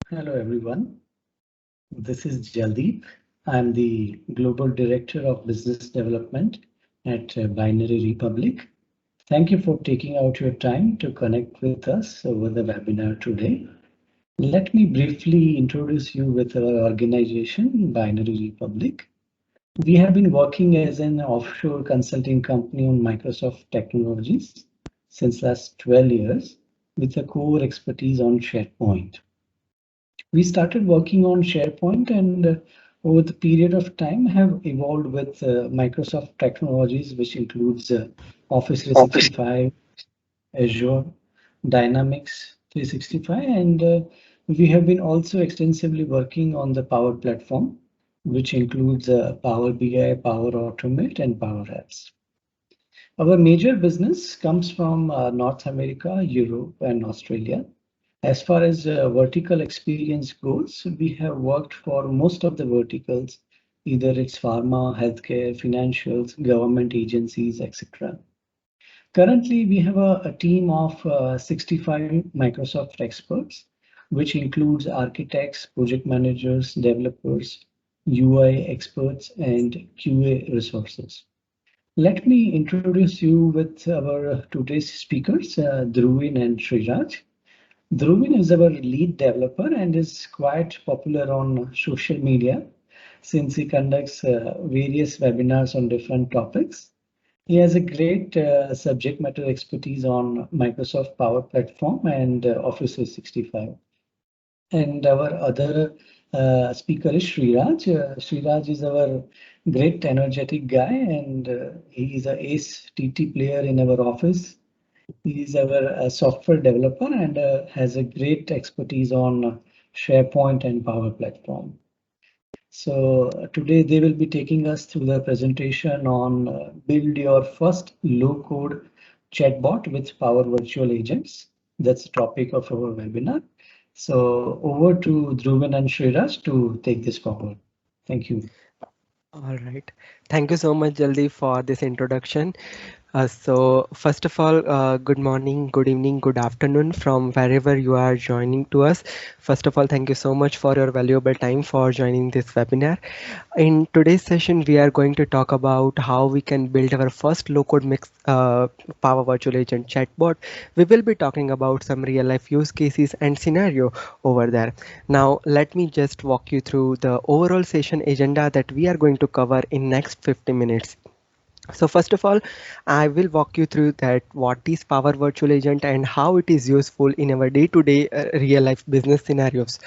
Hello, everyone. This is Jaldeep. I'm the Global Director of Business Development at Binary Republic. Thank you for taking out your time to connect with us over the webinar today. Let me briefly introduce you with our organization, Binary Republic. We have been working as an offshore consulting company on Microsoft technologies since last 12 years with a core expertise on SharePoint. We started working on SharePoint and over the period of time have evolved with Microsoft technologies, which includes Office Office. 365, Azure, Dynamics 365, and we have been also extensively working on the Power Platform, which includes Power BI, Power Automate, and Power Apps. Our major business comes from North America, Europe, and Australia. As far as vertical experience goes, we have worked for most of the verticals, either it's pharma, healthcare, financials, government agencies, etc. Currently, we have a team of 65 Microsoft experts, which includes architects, project managers, developers, UI experts, and QA resources. Let me introduce you with our today's speakers, Dhruvin and Sriraj. Dhruvin is our lead developer and is quite popular on social media since he conducts various webinars on different topics. He has a great subject matter expertise on Microsoft Power Platform and Office 365. And our other speaker is Sriraj. Sriraj is our great energetic guy and he is a ace TT player in our office. He is our software developer and has a great expertise on SharePoint and Power Platform. So today they will be taking us through the presentation on build your first low-code chatbot with Power Virtual Agents. That's the topic of our webinar. So over to Dhruvin and Sriraj to take this forward. Thank you. All right. Thank you so much, Jaldi, for this introduction. So first of all, good morning, good evening, good afternoon from wherever you are joining to us. First of all, thank you so much for your valuable time for joining this webinar. In today's session, we are going to talk about how we can build our first low-code mix Power Virtual Agent chatbot. We will be talking about some real-life use cases and scenario over there. Now, let me just walk you through the overall session agenda that we are going to cover in next 50 minutes. So first of all, I will walk you through that what is Power Virtual Agent and how it is useful in our day-to-day real life business scenarios.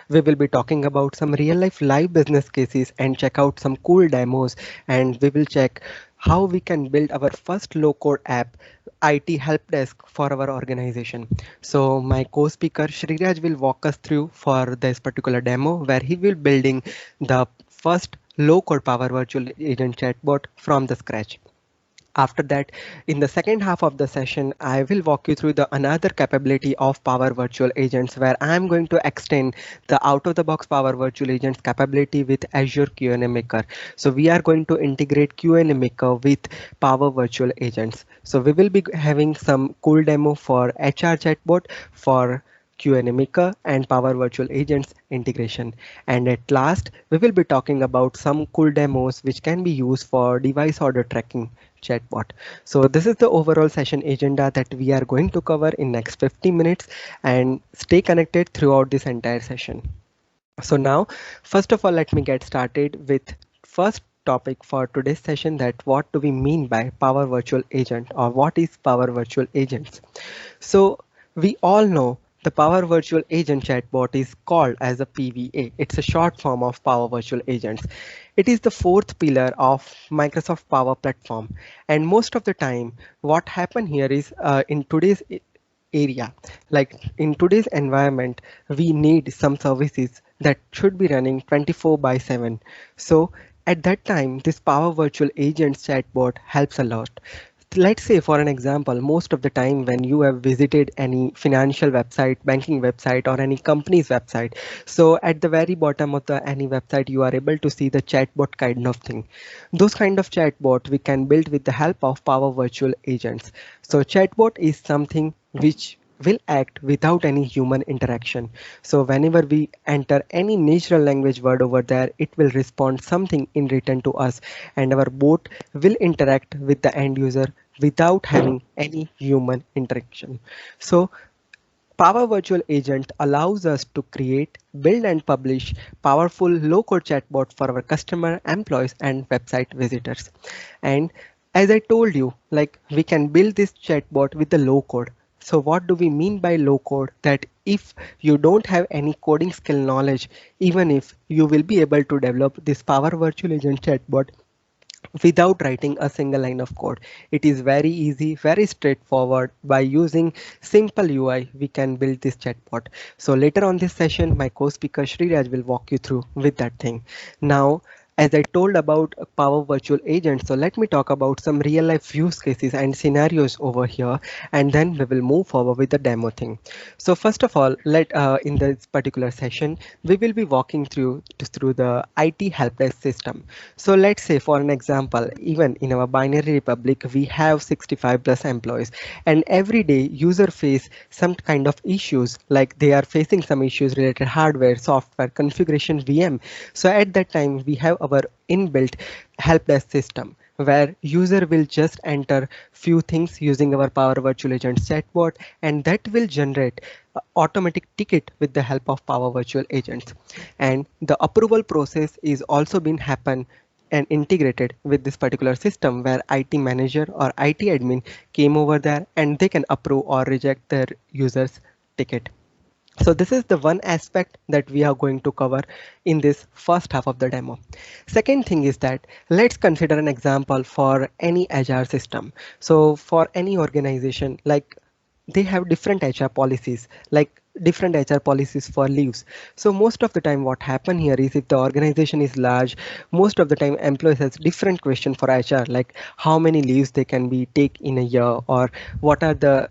We will be talking about some real life live business cases and check out some cool demos, and we will check how we can build our first low code app IT help desk for our organization. So my co-speaker Sriraj will walk us through for this particular demo where he will building the first low-code Power Virtual Agent chatbot from the scratch. After that, in the second half of the session, I will walk you through the another capability of Power Virtual Agents where I am going to extend the out-of-the-box Power Virtual Agents capability with Azure Q&A Maker. So we are going to integrate Q&A Maker with Power Virtual Agents. So we will be having some cool demo for HR chatbot, for Q&A Maker and Power Virtual Agents integration. And at last, we will be talking about some cool demos which can be used for device order tracking chatbot. So this is the overall session agenda that we are going to cover in next 50 minutes, and stay connected throughout this entire session. So now, first of all, let me get started with first topic for today's session, that what do we mean by Power Virtual Agent, or what is Power Virtual Agents? So we all know the Power Virtual Agent chatbot is called as a PVA. It's a short form of Power Virtual Agents. It is the fourth pillar of Microsoft Power Platform. And most of the time, what happened here is in today's area, like in today's environment, we need some services that should be running 24/7. So at that time, this Power Virtual Agents chatbot helps a lot. Let's say for an example, most of the time when you have visited any financial website, banking website, or any company's website, so at the very bottom of the any website you are able to see the chatbot kind of thing. Those kind of chatbot we can build with the help of Power Virtual Agents. So chatbot is something which will act without any human interaction. So whenever we enter any natural language word over there, it will respond something in return to us, and our bot will interact with the end user without having any human interaction. So Power Virtual Agent allows us to create, build and publish powerful low-code chatbot for our customer, employees and website visitors. And as I told you, like we can build this chatbot with the low code. So what do we mean by low code? That if you don't have any coding skill knowledge, even if you will be able to develop this Power Virtual Agent chatbot without writing a single line of code. It is very easy, very straightforward. By using simple UI, we can build this chatbot. So later on this session, my co-speaker Sriraj will walk you through with that thing. Now, as I told about Power Virtual Agent, so let me talk about some real life use cases and scenarios over here, and then we will move forward with the demo thing. So first of all, in this particular session, we will be walking through the IT help desk system. So let's say for an example, even in our binary republic, we have 65 plus employees, and every day user face some kind of issues, like they are facing some issues related hardware, software, configuration, VM. So at that time, we have our inbuilt help desk system where user will just enter few things using our Power Virtual Agent chatbot, and that will generate automatic ticket with the help of Power Virtual Agents. And the approval process is also been happen and integrated with this particular system where IT manager or IT admin came over there and they can approve or reject their users ticket. So this is the one aspect that we are going to cover in this first half of the demo. Second thing is that let's consider an example for any HR system. So for any organization, like they have different HR policies, like different HR policies for leaves. So most of the time what happen here is, if the organization is large, most of the time employees has different question for HR, like how many leaves they can be take in a year, or what are the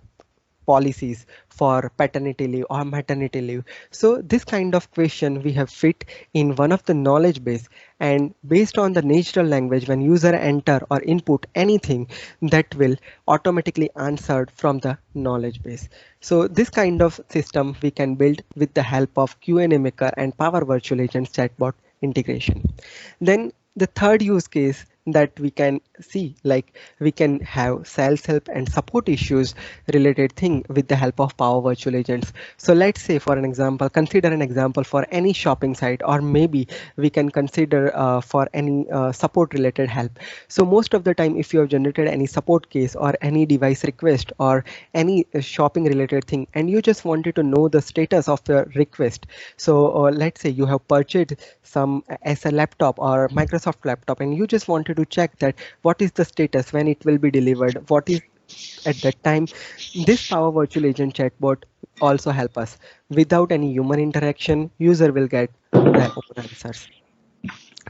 policies for paternity leave or maternity leave. So this kind of question we have fit in one of the knowledge base, and based on the natural language, when user enter or input anything, that will automatically answered from the knowledge base. So this kind of system we can build with the help of Q&A Maker and Power Virtual Agents chatbot integration. Then the third use case that we can see, like we can have sales help and support issues related thing with the help of Power Virtual Agents. So let's say for an example, consider an example for any shopping site, or maybe we can consider for any support related help. So most of the time, if you have generated any support case or any device request or any shopping related thing, and you just wanted to know the status of the request. So let's say you have purchased some as a laptop or Microsoft laptop, and you just wanted to check that what is the status, when it will be delivered, what is at that time. This Power Virtual Agent chatbot also help us. Without any human interaction, user will get their own answers.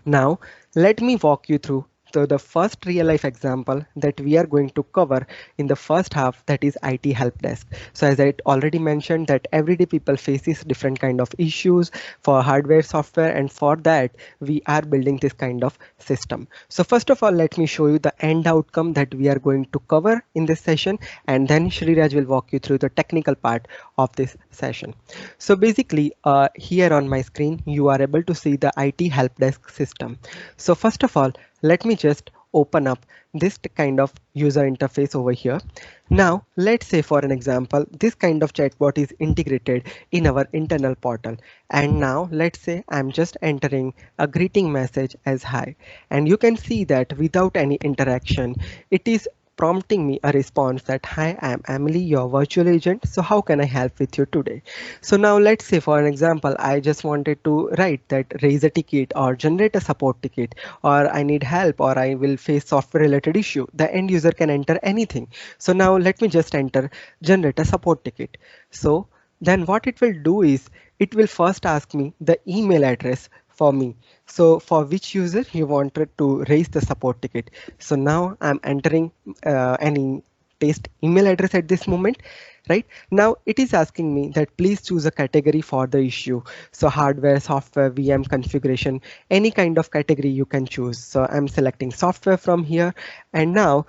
Now, let me walk you through the first real life example that we are going to cover in the first half, that is IT help desk. So as I already mentioned, that everyday people faces different kind of issues for hardware, software, and for that we are building this kind of system. So first of all, let me show you the end outcome that we are going to cover in this session, and then Sriraj will walk you through the technical part of this session. So basically here on my screen, you are able to see the IT help desk system. So first of all, let me just open up this kind of user interface over here. Now, let's say for an example, this kind of chatbot is integrated in our internal portal. And now let's say I'm just entering a greeting message as hi. And you can see that without any interaction, it is prompting me a response that, hi, I'm Emily, your virtual agent. So how can I help with you today? So now let's say for an example, I just wanted to write that raise a ticket or generate a support ticket, or I need help, or I will face software related issue. The end user can enter anything. So now let me just enter generate a support ticket. So then what it will do is it will first ask me the email address for me. So for which user you wanted to raise the support ticket. So now I'm entering any paste email address at this moment. Right now it is asking me that please choose a category for the issue. So hardware, software, VM configuration, any kind of category you can choose. So I'm selecting software from here, and now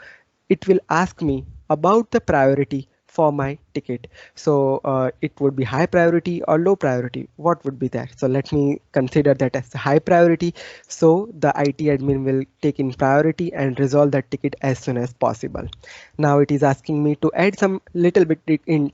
it will ask me about the priority for my ticket. So it would be high priority or low priority. What would be that? So let me consider that as high priority. So the IT admin will take in priority and resolve that ticket as soon as possible. Now it is asking me to add some little bit in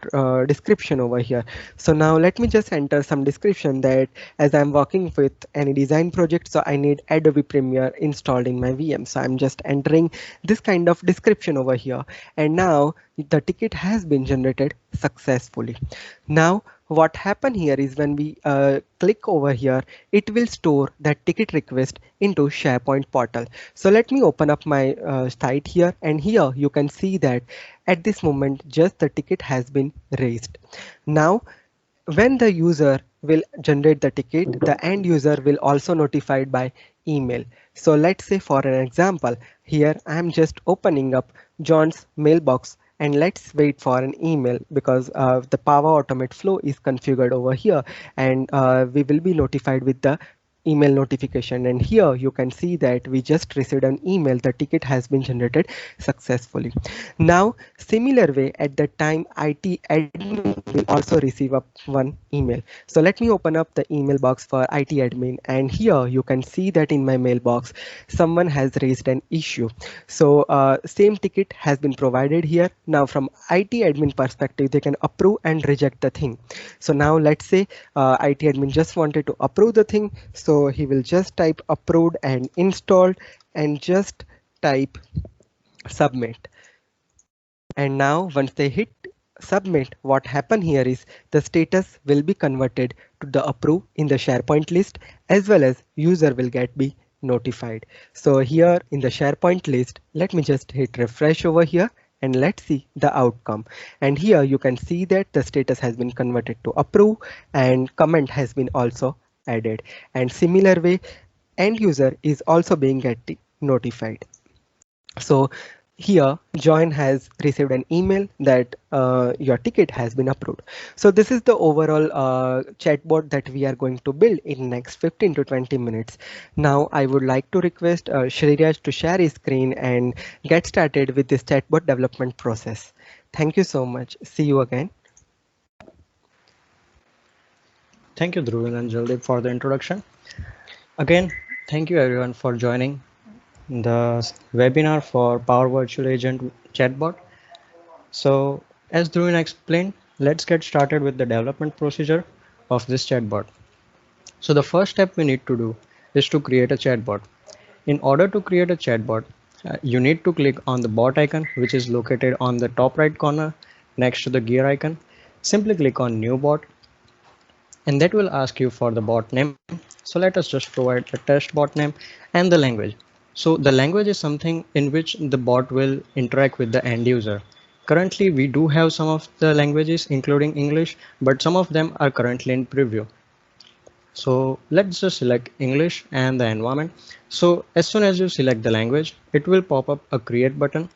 description over here. So now let me just enter some description that as I'm working with any design project, so I need Adobe Premiere installed in my VM. So I'm just entering this kind of description over here. And now the ticket has been generated successfully. Now what happened here is when we click over here, it will store that ticket request into SharePoint portal. So let me open up my site here, and here you can see that at this moment just the ticket has been raised. Now when the user will generate the ticket, the end user will also notified by email. So let's say for an example, here I am just opening up John's mailbox, and let's wait for an email because the Power Automate flow is configured over here, and we will be notified with the email notification. And here you can see that we just received an email, the ticket has been generated successfully. Now similar way, at that time IT admin will also receive one email. So let me open up the email box for IT admin, and here you can see that in my mailbox someone has raised an issue. So same ticket has been provided here. Now from IT admin perspective, they can approve and reject the thing. So now let's say IT admin just wanted to approve the thing, so he will just type approved and installed and just type submit. And now once they hit submit, what happened here is the status will be converted to the approve in the SharePoint list, as well as user will be notified. So here in the SharePoint list, let me just hit refresh over here and let's see the outcome. And here you can see that the status has been converted to approve and comment has been also added. And similar way, end user is also being notified. So here John has received an email that your ticket has been approved. So this is the overall chatbot that we are going to build in next 15 to 20 minutes. Now I would like to request Shriraj to share his screen and get started with this chatbot development process. Thank you so much. See you again. Thank you, Dhruvin and Jaldeep, for the introduction. Again, thank you everyone for joining the webinar for Power Virtual Agent chatbot. So as Dhruvin explained, let's get started with the development procedure of this chatbot. So the first step we need to do is to create a chatbot. In order to create a chatbot, you need to click on the bot icon, which is located on the top right corner next to the gear icon. Simply click on new bot, and that will ask you for the bot name. So let us just provide a test bot name and the language. So the language is something in which the bot will interact with the end user. Currently, we do have some of the languages, including English, but some of them are currently in preview. So let's just select English and the environment. So as soon as you select the language, it will pop up a create button.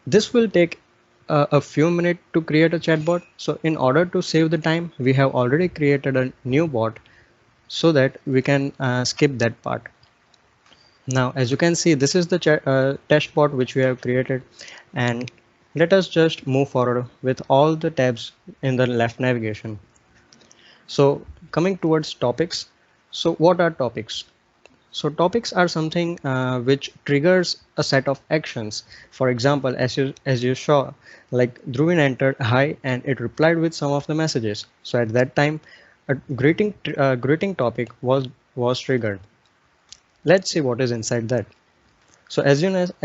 This will take a few minutes to create a chatbot. So in order to save the time, we have already created a new bot so that we can skip that part. Now, as you can see, this is the test bot which we have created, and let us just move forward with all the tabs in the left navigation. So coming towards topics. So what are topics? So topics are something which triggers a set of actions. For example, as you saw, like Dhruvin entered hi and it replied with some of the messages. So at that time, a greeting topic was triggered. Let's see what is inside that. So as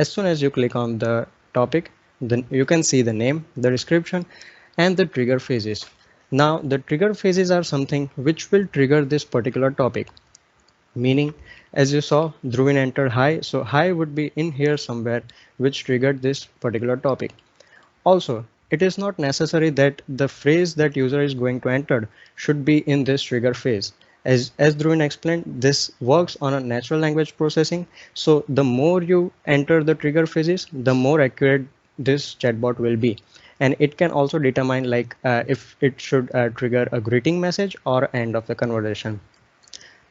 soon as you click on the topic, then you can see the name, the description, and the trigger phases. Now the trigger phases are something which will trigger this particular topic. Meaning, as you saw, Dhruvin entered hi, so hi would be in here somewhere, which triggered this particular topic. Also, it is not necessary that the phrase that user is going to enter should be in this trigger phase. As Dhruvin explained, this works on a natural language processing. So the more you enter the trigger phases, the more accurate this chatbot will be. And it can also determine like if it should trigger a greeting message or end of the conversation.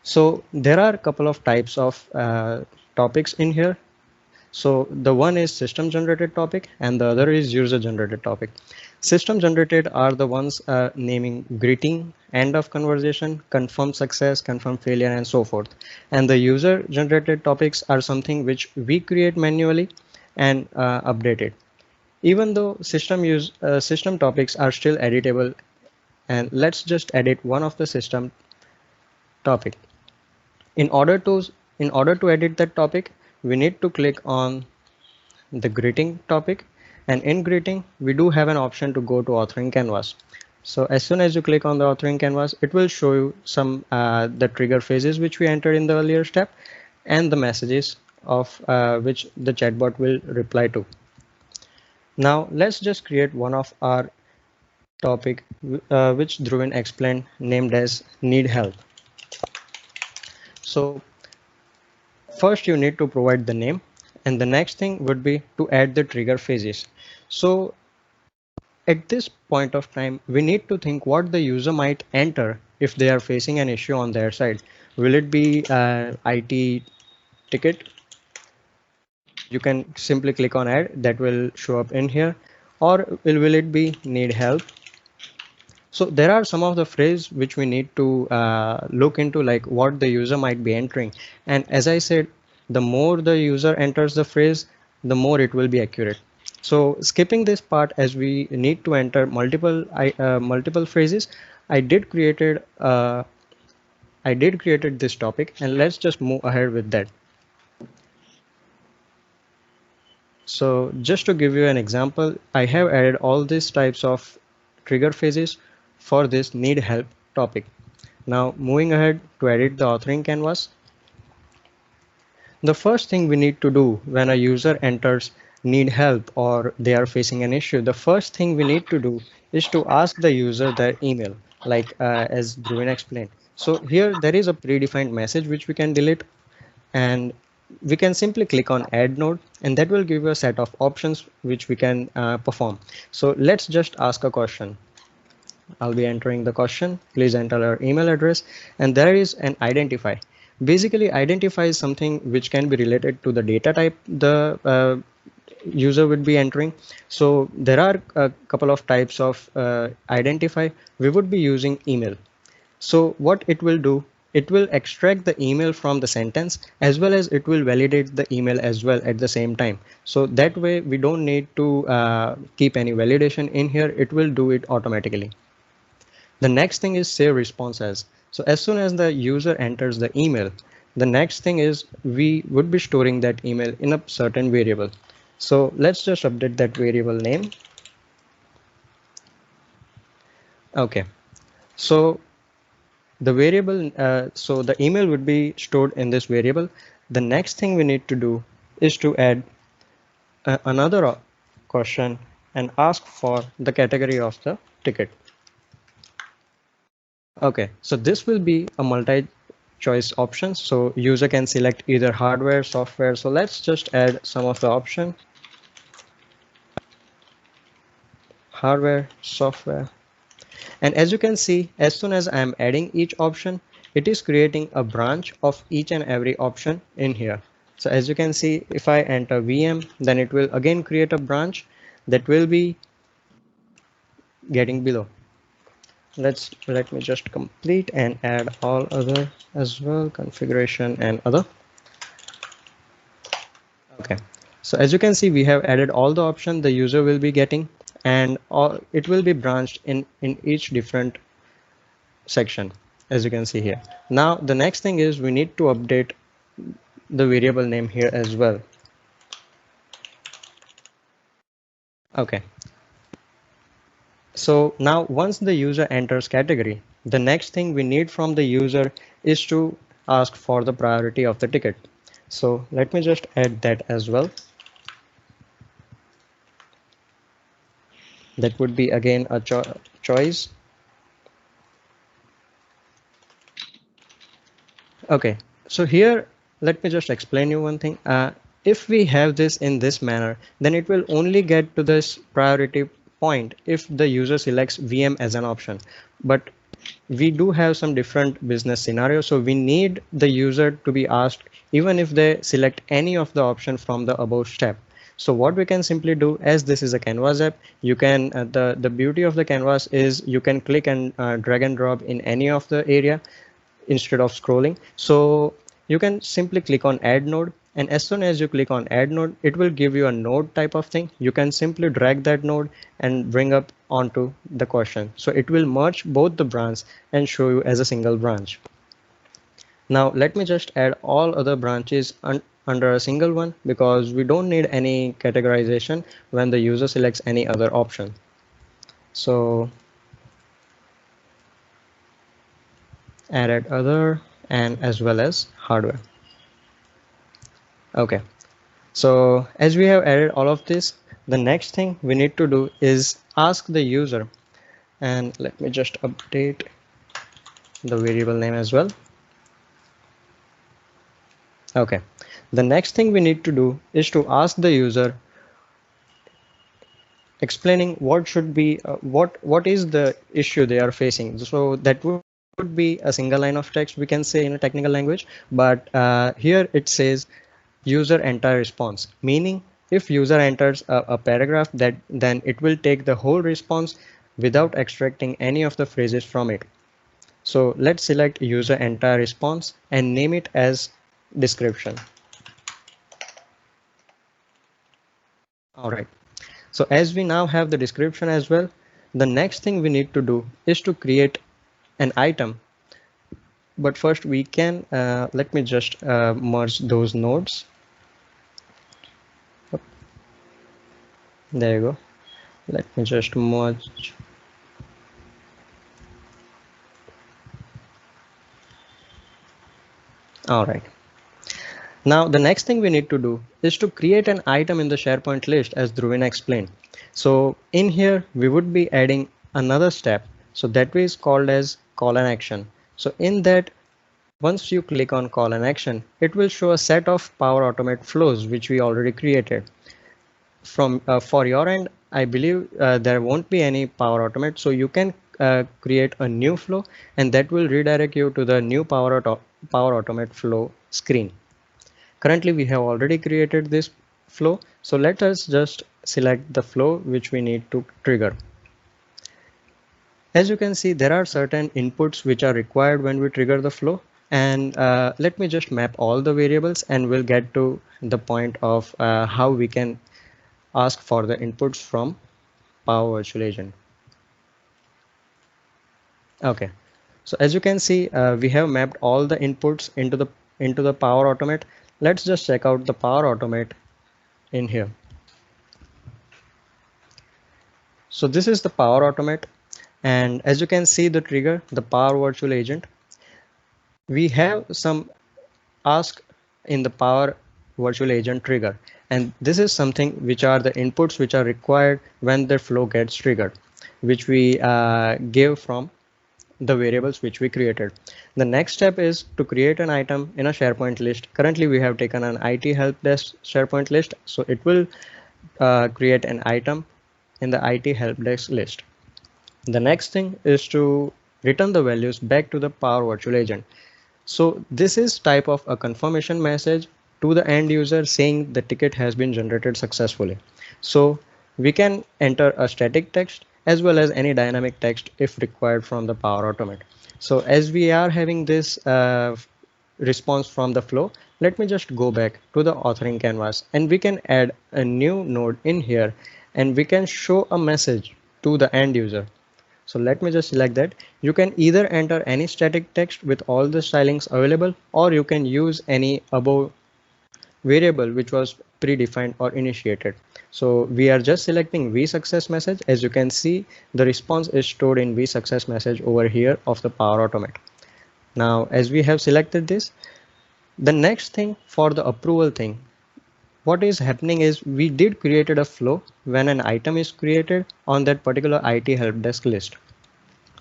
So there are a couple of types of topics in here. So the one is system generated topic and the other is user generated topic. System generated are the ones naming greeting, end of conversation, confirm success, confirm failure, and so forth. And the user generated topics are something which we create manually and update it. Even though system topics are still editable, and let's just edit one of the system topic. In order to edit that topic, we need to click on the greeting topic, and in greeting we do have an option to go to authoring canvas. So as soon as you click on the authoring canvas, it will show you some the trigger phases which we entered in the earlier step and the messages of which the chatbot will reply to. Now let's just create one of our topic which Dhruvin explained, named as need help. So first you need to provide the name, and the next thing would be to add the trigger phases. So at this point of time, we need to think what the user might enter if they are facing an issue on their side. Will it be IT ticket? You can simply click on add, that will show up in here. Or will it be need help? So there are some of the phrases which we need to look into, like what the user might be entering. And as I said, the more the user enters the phrase, the more it will be accurate. So skipping this part, as we need to enter multiple phrases, I did created this topic, and let's just move ahead with that. So just to give you an example, I have added all these types of trigger phases for this need help topic. Now moving ahead to edit the authoring canvas. The first thing we need to do when a user enters need help or they are facing an issue, the first thing we need to do is to ask the user their email, like as Dhruvin explained. So here there is a predefined message which we can delete, and we can simply click on add node, and that will give you a set of options which we can perform. So let's just ask a question. I'll be entering the question. Please enter our email address, and there is an identify. Basically, identify is something which can be related to the data type the user would be entering. So there are a couple of types of identify. We would be using email. So what it will do, it will extract the email from the sentence, as well as it will validate the email as well at the same time. So that way we don't need to keep any validation in here. It will do it automatically. The next thing is save response as. So as soon as the user enters the email, the next thing is we would be storing that email in a certain variable. So let's just update that variable name. Okay, so the variable, so the email would be stored in this variable. The next thing we need to do is to add another question and ask for the category of the ticket. Okay, so this will be a multi-choice option, so user can select either hardware, software. So let's just add some of the option. Hardware, software. And as you can see, as soon as I am adding each option, it is creating a branch of each and every option in here. So as you can see, if I enter VM, then it will again create a branch that will be getting below. Let me just complete and add all other as well, configuration and other. Okay, so as you can see, we have added all the options the user will be getting, and it will be branched in each different section, as you can see here. Now the next thing is we need to update the variable name here as well. Okay, so now once the user enters category, the next thing we need from the user is to ask for the priority of the ticket. So let me just add that as well. That would be again a choice. Okay, so here let me just explain you one thing. If we have this in this manner, then it will only get to this priority point if the user selects VM as an option. But we do have some different business scenarios. So we need the user to be asked even if they select any of the option from the above step. So what we can simply do, as this is a Canvas app, you can the beauty of the Canvas is you can click and drag and drop in any of the area instead of scrolling. So you can simply click on add node, and as soon as you click on add node, it will give you a node type of thing. You can simply drag that node and bring up onto the question. So it will merge both the branch and show you as a single branch. Now let me just add all other branches under a single one, because we don't need any categorization when the user selects any other option. So add other and as well as hardware. Okay, so as we have added all of this, the next thing we need to do is ask the user, and let me just update the variable name as well. Okay, the next thing we need to do is to ask the user explaining what should be what is the issue they are facing. So that would be a single line of text, we can say in a technical language, but here it says user enter response, meaning if user enters a paragraph, that then it will take the whole response without extracting any of the phrases from it. So let's select user enter response and name it as description. All right, so as we now have the description as well, the next thing we need to do is to create an item. But first we can let me just merge those nodes. There you go. Let me just merge. All right. Now the next thing we need to do is to create an item in the SharePoint list, as Dhruvin explained. So in here we would be adding another step. So that is called as call an action. So in that, once you click on call an action, it will show a set of Power Automate flows which we already created. From for your end, I believe there won't be any Power Automate, so you can create a new flow, and that will redirect you to the new Power Automate flow screen. Currently we have already created this flow, so let us just select the flow which we need to trigger. As you can see, there are certain inputs which are required when we trigger the flow, and let me just map all the variables and we'll get to the point of how we can ask for the inputs from Power Virtual Agent. Okay, so as you can see, we have mapped all the inputs into the Power Automate. Let's just check out the Power Automate in here. So this is the Power Automate, and as you can see the trigger, the Power Virtual Agent, we have some ask in the Power Virtual Agent trigger, and this is something which are the inputs which are required when the flow gets triggered, which we give from the variables which we created. The next step is to create an item in a SharePoint list. Currently we have taken an IT help desk SharePoint list, so it will create an item in the IT help desk list. The next thing is to return the values back to the Power Virtual Agent. So this is type of a confirmation message to the end user saying the ticket has been generated successfully. So we can enter a static text as well as any dynamic text if required from the Power Automate. So as we are having this response from the flow, let me just go back to the authoring canvas, and we can add a new node in here, and we can show a message to the end user. So let me just select that. You can either enter any static text with all the stylings available, or you can use any above variable which was predefined or initiated. So we are just selecting vSuccess message. As you can see, the response is stored in vSuccess message over here of the Power Automate. Now, as we have selected this, the next thing for the approval thing, what is happening is we did created a flow when an item is created on that particular IT help desk list.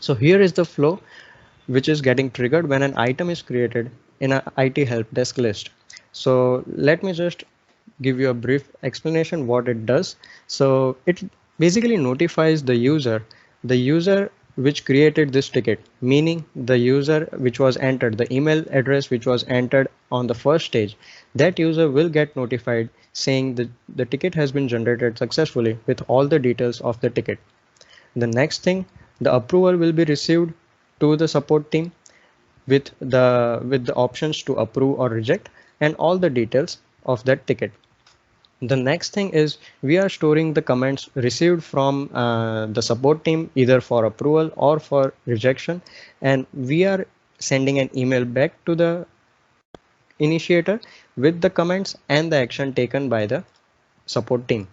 So here is the flow which is getting triggered when an item is created in an IT help desk list. So let me just give you a brief explanation what it does. So it basically notifies the user which created this ticket, meaning the user which was entered, the email address which was entered on the first stage, that user will get notified saying that the ticket has been generated successfully with all the details of the ticket. The next thing, the approval will be received to the support team with the options to approve or reject and all the details of that ticket. The next thing is we are storing the comments received from the support team either for approval or for rejection, and we are sending an email back to the initiator with the comments and the action taken by the support team.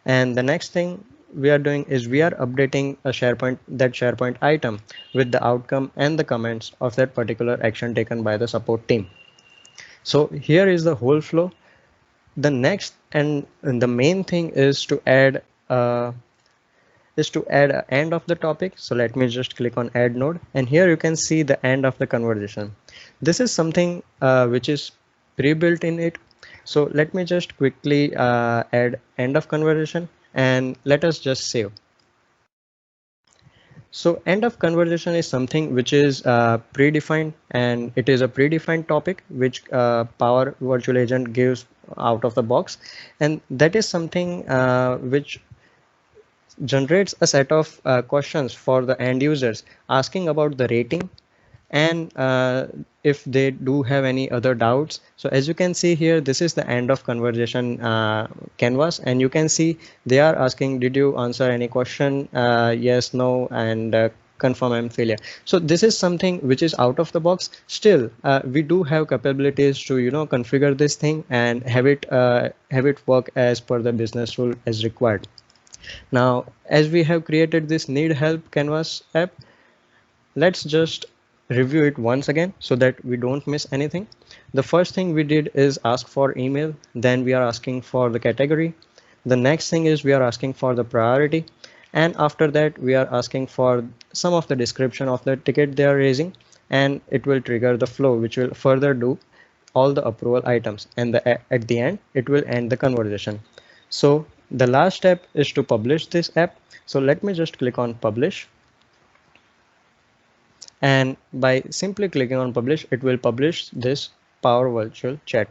And the next thing we are doing is we are updating a SharePoint item with the outcome and the comments of that particular action taken by the support team. So here is the whole flow. The next and the main thing is to add an end of the topic. So let me just click on add node, and here you can see the end of the conversation. This is something which is pre-built in it. So let me just quickly add end of conversation and let us just save. So end of conversation is something which is predefined, and it is a predefined topic which Power Virtual Agent gives out of the box, and that is something which generates a set of questions for the end users asking about the rating and if they do have any other doubts. So as you can see here, this is the end of conversation canvas, and you can see they are asking, did you answer any question? Yes, no, and confirm I'm failure. So this is something which is out of the box. Still, we do have capabilities to configure this thing and have it work as per the business rule as required. Now, as we have created this need help canvas app, let's just review it once again so that we don't miss anything. The first thing we did is ask for email, then we are asking for the category. The next thing is we are asking for the priority, and after that we are asking for some of the description of the ticket they are raising, and it will trigger the flow which will further do all the approval items, and at the end it will end the conversation. So the last step is to publish this app. So let me just click on publish. And by simply clicking on publish, it will publish this Power Virtual Chat.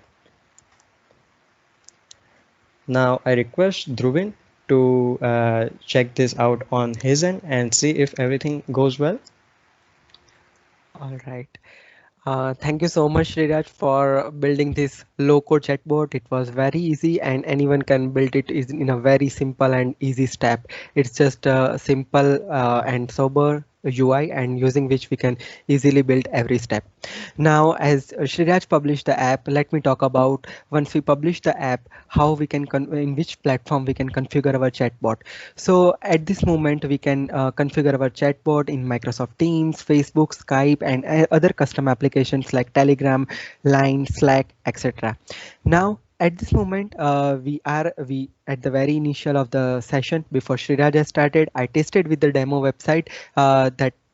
Now I request Dhruvin to check this out on his end and see if everything goes well. All right. Thank you so much, Sriraj, for building this low-code chatbot. It was very easy, and anyone can build it in a very simple and easy step. It's just a simple and sober UI, and using which we can easily build every step. Now, as Sriraj published the app, let me talk about once we publish the app, how we can in which platform we can configure our chatbot. So at this moment, we can configure our chatbot in Microsoft Teams, Facebook, Skype, and other custom applications like Telegram, Line, Slack, etc. Now, at this moment, we at the very initial of the session before Sriraj has started, I tested with the demo website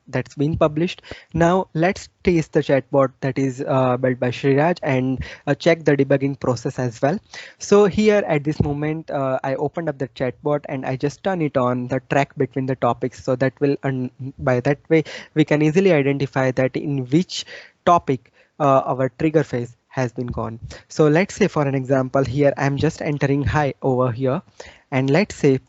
that's been published. Now let's test the chatbot that is built by Sriraj and check the debugging process as well. So here at this moment, I opened up the chatbot and I just turn it on the track between the topics. So that will, by that way, we can easily identify that in which topic our trigger phase has been gone. So let's say for an example here, I'm just entering hi over here, and let's say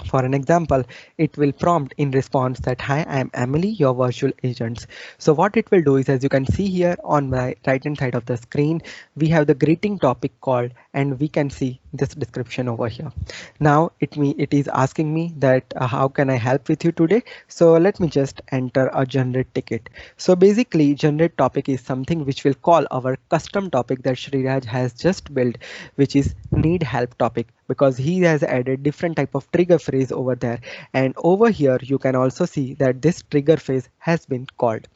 for an example, it will prompt in response that, hi, I'm Emily, your virtual agents. So what it will do is, as you can see here on my right hand side of the screen, we have the greeting topic called, and we can see this description over here. Now it is asking me that how can I help with you today? So let me just enter a generate ticket. So basically generate topic is something which will call our custom topic that Sriraj has just built, which is need help topic, because he has added different type of trigger phrase over there. And over here you can also see that this trigger phrase has been called.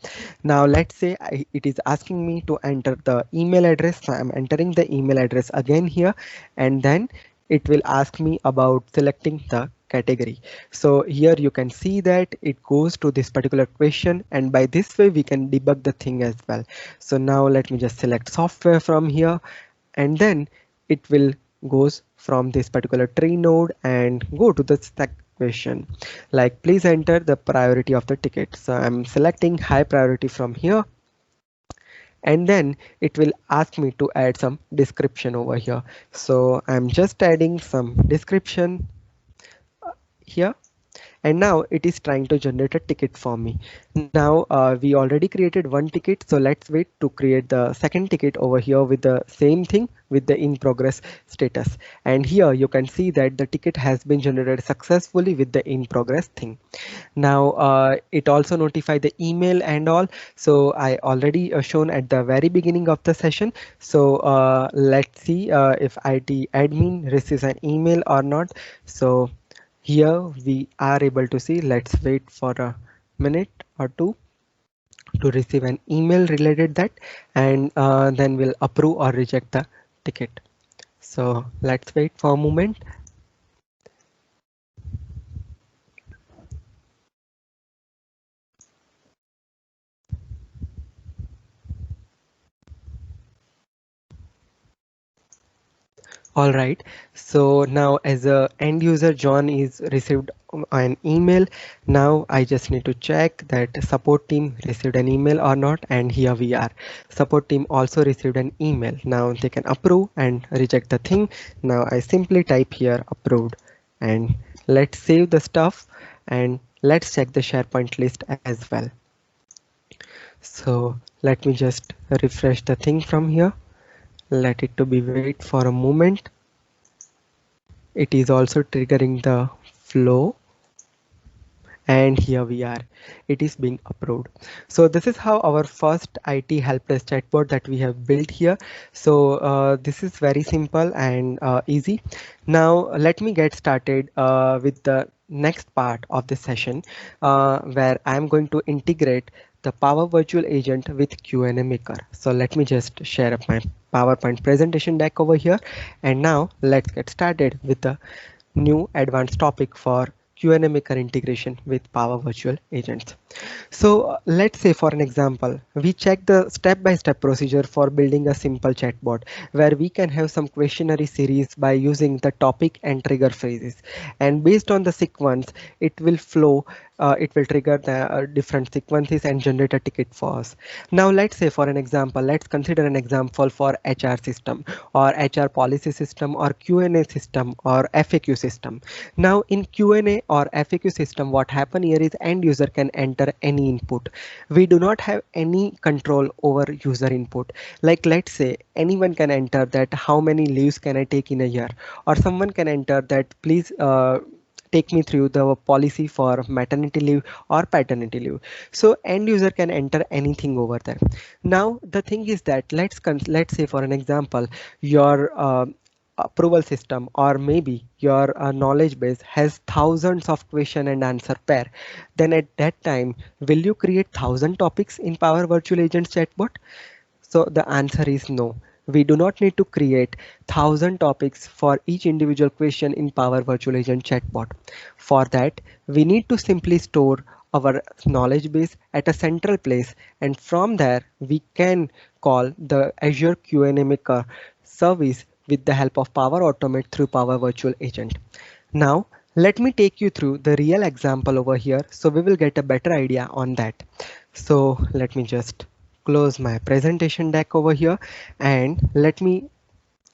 Now let's say it is asking me to enter the email address. So I'm entering the email address again here, and then it will ask me about selecting the category. So here you can see that it goes to this particular question, and by this way we can debug the thing as well. So now let me just select software from here, and then it will goes from this particular tree node and go to the question like please enter the priority of the ticket. So I'm selecting high priority from here, and then it will ask me to add some description over here. So I'm just adding some description here, and now it is trying to generate a ticket for me. Now we already created one ticket, so let's wait to create the second ticket over here with the same thing with the in progress status. And here you can see that the ticket has been generated successfully with the in progress thing. Now it also notify the email and all, so I already shown at the very beginning of the session. So let's see if IT admin receives an email or not. So here we are able to see, let's wait for a minute or two to receive an email related that, and then we'll approve or reject the ticket. So let's wait for a moment. All right, so now as a end user, John is received an email. Now I just need to check that support team received an email or not, and here we are. Support team also received an email. Now they can approve and reject the thing. Now I simply type here approved, and let's save the stuff, and let's check the SharePoint list as well. So let me just refresh the thing from here. Let it to be wait for a moment. It is also triggering the flow, and here we are, it is being approved. So this is how our first IT help desk chatbot that we have built here. So this is very simple and easy. Now let me get started with the next part of the session where I'm going to integrate the Power Virtual Agent with Q&A Maker. So let me just share up my PowerPoint presentation deck over here, and now let's get started with the new advanced topic for Q&A Maker integration with Power Virtual Agents. So let's say for an example, we check the step-by-step procedure for building a simple chatbot where we can have some questionnaire series by using the topic and trigger phrases. And based on the sequence, it will flow, it will trigger the different sequences and generate a ticket for us. Now let's say for an example, let's consider an example for HR system or HR policy system or Q&A system or FAQ system. Now in Q&A or FAQ system, what happen here is end user can enter any input. We do not have any control over user input. Like let's say anyone can enter that how many leaves can I take in a year, or someone can enter that please take me through the policy for maternity leave or paternity leave. So end user can enter anything over there. Now the thing is that let's say for an example, your approval system or maybe your knowledge base has thousands of question and answer pair. Then at that time, will you create 1,000 topics in Power Virtual Agents chatbot? So the answer is no. We do not need to create 1,000 topics for each individual question in Power Virtual Agent chatbot. For that, we need to simply store our knowledge base at a central place, and from there we can call the Azure Q&A Maker service with the help of Power Automate through Power Virtual Agent. Now let me take you through the real example over here so we will get a better idea on that. So let me just close my presentation deck over here and let me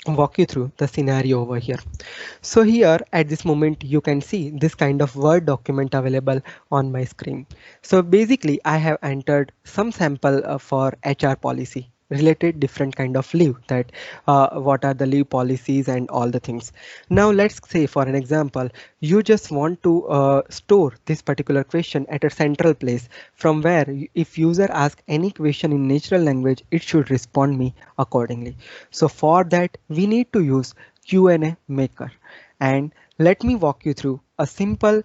walk you through the scenario over here. So here at this moment you can see this kind of Word document available on my screen. So basically I have entered some sample for HR policy related different kind of leave, that what are the leave policies and all the things. Now let's say for an example, you just want to store this particular question at a central place from where if user asks any question in natural language, it should respond me accordingly. So for that we need to use Q&A Maker, and let me walk you through a simple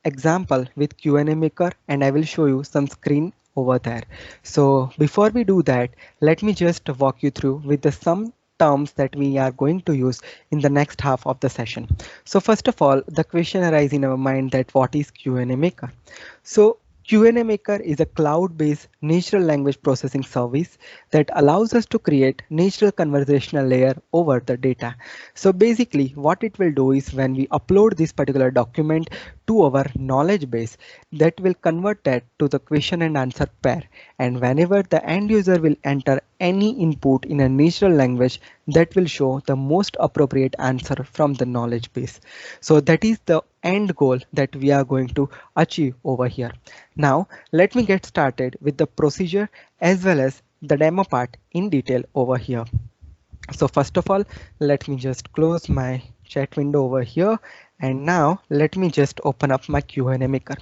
example with Q&A Maker and I will show you some screen over there. So before we do that, let me just walk you through with the some terms that we are going to use in the next half of the session. So first of all, the question arises in our mind that what is Q&A Maker? So Q&A Maker is a cloud-based natural language processing service that allows us to create natural conversational layer over the data. So basically what it will do is when we upload this particular document to our knowledge base, that will convert that to the question and answer pair. And whenever the end user will enter any input in a natural language, that will show the most appropriate answer from the knowledge base. So that is the end goal that we are going to achieve over here. Now let me get started with the procedure as well as the demo part in detail over here. So first of all, let me just close my chat window over here. And now let me just open up my Q&A Maker.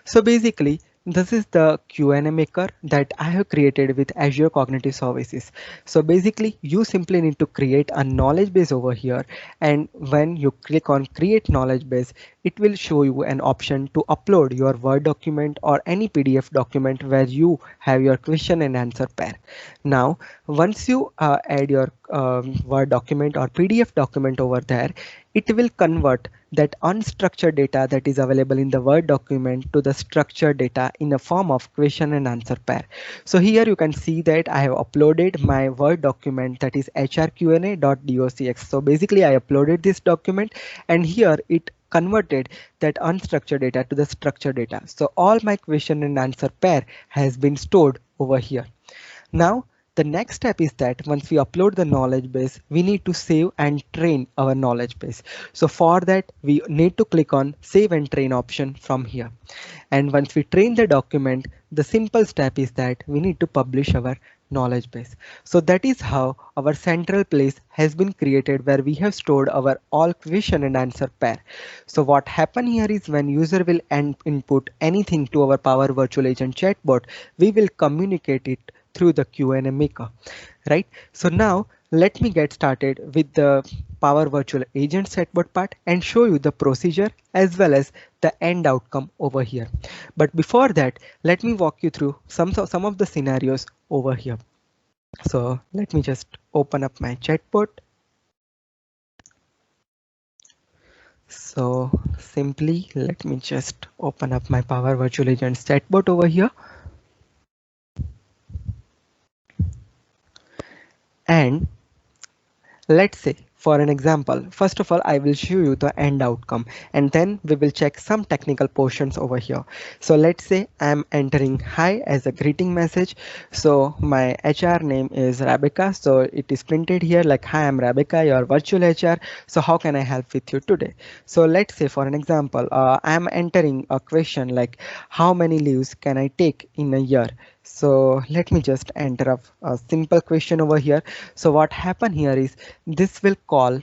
So basically, this is the Q&A Maker that I have created with Azure Cognitive Services. So basically, you simply need to create a knowledge base over here. And when you click on create knowledge base, it will show you an option to upload your Word document or any PDF document where you have your question and answer pair. Now, once you add your Word document or PDF document over there, it will convert that unstructured data that is available in the Word document to the structured data in a form of question and answer pair. So here you can see that I have uploaded my Word document, that is hrqna.docx. So basically I uploaded this document and here it converted that unstructured data to the structured data. So all my question and answer pair has been stored over here. Now the next step is that once we upload the knowledge base, we need to save and train our knowledge base. So for that, we need to click on save and train option from here. And once we train the document, the simple step is that we need to publish our knowledge base. So that is how our central place has been created where we have stored our all question and answer pair. So what happen here is when user will input anything to our Power Virtual Agent chatbot, we will communicate it through the Q&A Maker, right? So now let me get started with the Power Virtual Agent chatbot part and show you the procedure as well as the end outcome over here. But before that, let me walk you through some of the scenarios over here. So let me just open up my chatbot. So simply let me just open up my Power Virtual Agent chatbot over here. And let's say for an example, first of all, I will show you the end outcome and then we will check some technical portions over here. So let's say I'm entering hi as a greeting message. So my HR name is Rebecca. So it is printed here like, hi, I'm Rebecca, your virtual HR. So how can I help with you today? So let's say for an example, I'm entering a question like how many leaves can I take in a year? So let me just enter a simple question over here. So what happened here is this will call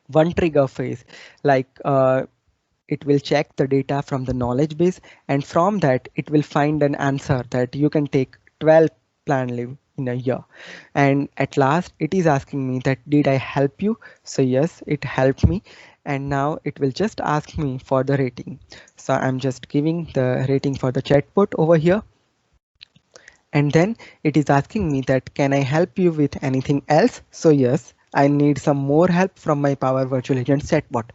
one trigger phase, like it will check the data from the knowledge base, and from that it will find an answer that you can take 12 planned leave in a year. And at last it is asking me that did I help you? So yes, it helped me. And now it will just ask me for the rating. So I'm just giving the rating for the chatbot over here. And then it is asking me that can I help you with anything else? So yes, I need some more help from my Power Virtual Agent chatbot.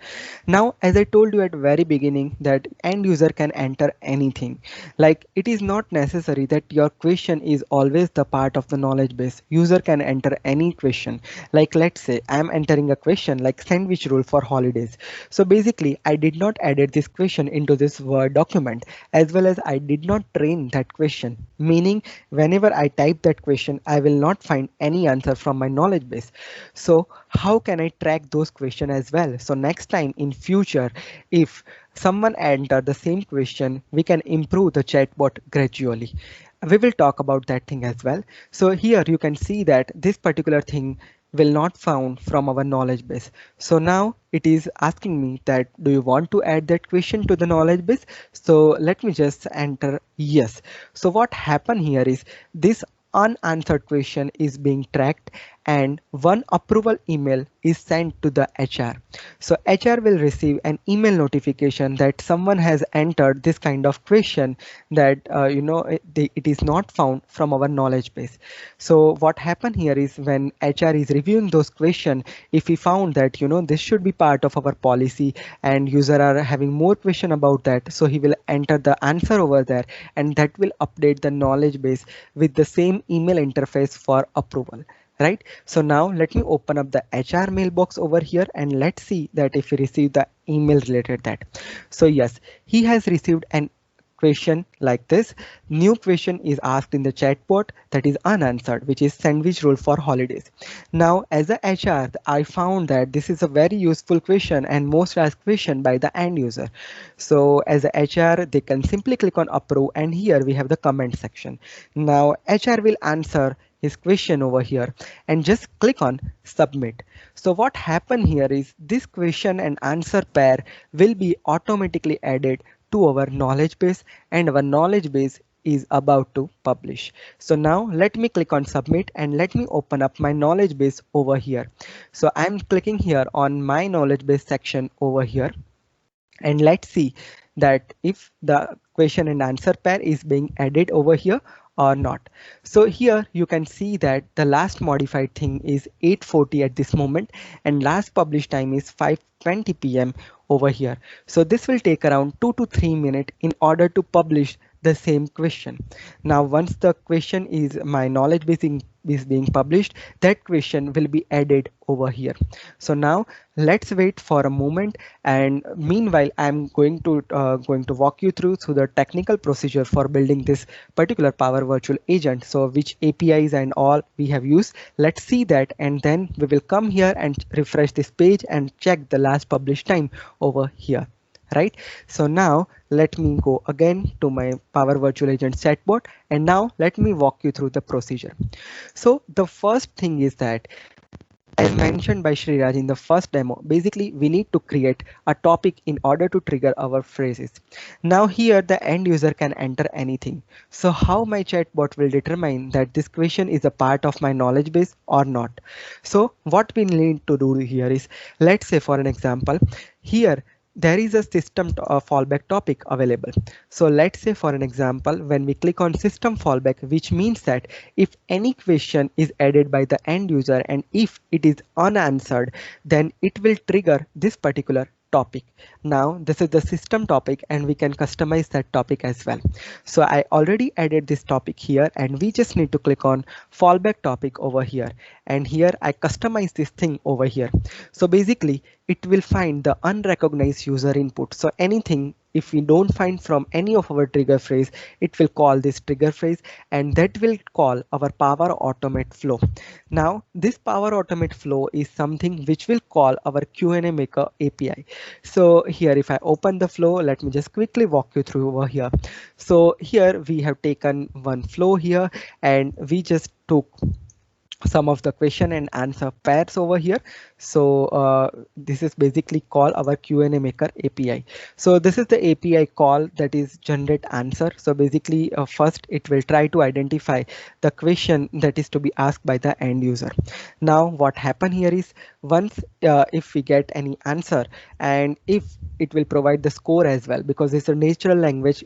Now, as I told you at the very beginning that end user can enter anything. Like it is not necessary that your question is always the part of the knowledge base. User can enter any question. Like let's say I'm entering a question like sandwich rule for holidays. So basically I did not added this question into this Word document as well as I did not train that question, meaning whenever I type that question, I will not find any answer from my knowledge base. So how can I track those questions as well? So next time in future, if someone enter the same question, we can improve the chatbot gradually. We will talk about that thing as well. So here you can see that this particular thing will not found from our knowledge base. So now it is asking me that do you want to add that question to the knowledge base? So let me just enter yes. So what happened here is this unanswered question is being tracked and one approval email is sent to the HR. So HR will receive an email notification that someone has entered this kind of question that it is not found from our knowledge base. So what happened here is when HR is reviewing those questions, if he found that this should be part of our policy and user are having more question about that, so he will enter the answer over there, and that will update the knowledge base with the same email interface for approval. Right. So now let me open up the HR mailbox over here and let's see that if we receive the email related that. So yes, he has received an question like this. New question is asked in the chatbot that is unanswered, which is sandwich roll for holidays. Now as a HR, I found that this is a very useful question and most asked question by the end user. So as a HR, they can simply click on approve, and here we have the comment section. Now HR will answer his question over here and just click on submit. So what happened here is this question and answer pair will be automatically added to our knowledge base, and our knowledge base is about to publish. So now let me click on submit and let me open up my knowledge base over here. So I'm clicking here on my knowledge base section over here, and let's see that if the question and answer pair is being added over here or not. So here you can see that the last modified thing is 8:40 at this moment, and last published time is 5:20 p.m. over here. So this will take around 2 to 3 minutes in order to publish the same question. Now once the question is my knowledge base is being published, that question will be added over here. So now let's wait for a moment, and meanwhile I'm going to walk you through the technical procedure for building this particular Power Virtual Agent. So which APIs and all we have used, let's see that, and then we will come here and refresh this page and check the last published time over here. Right. So now let me go again to my Power Virtual Agent chatbot, and now let me walk you through the procedure. So the first thing is that, as mentioned by Sriraj in the first demo, basically we need to create a topic in order to trigger our phrases. Now here the end user can enter anything. So how my chatbot will determine that this question is a part of my knowledge base or not? So what we need to do here is, let's say for an example, here there is a system fallback topic available. So let's say for an example, when we click on system fallback, which means that if any question is added by the end user and if it is unanswered, then it will trigger this particular topic. Now this is the system topic and we can customize that topic as well. So I already added this topic here, and we just need to click on fallback topic over here, and here I customize this thing over here. So basically it will find the unrecognized user input. So anything if we don't find from any of our trigger phrase, it will call this trigger phrase, and that will call our Power Automate flow. Now this Power Automate flow is something which will call our Q&A Maker API. So here if I open the flow, let me just quickly walk you through over here. So here we have taken one flow here, and we just took some of the question and answer pairs over here. So this is basically call our Q&A Maker API. So this is the API call that is generate answer. So basically first it will try to identify the question that is to be asked by the end user. Now what happen here is, once if we get any answer, and if it will provide the score as well, because it's a natural language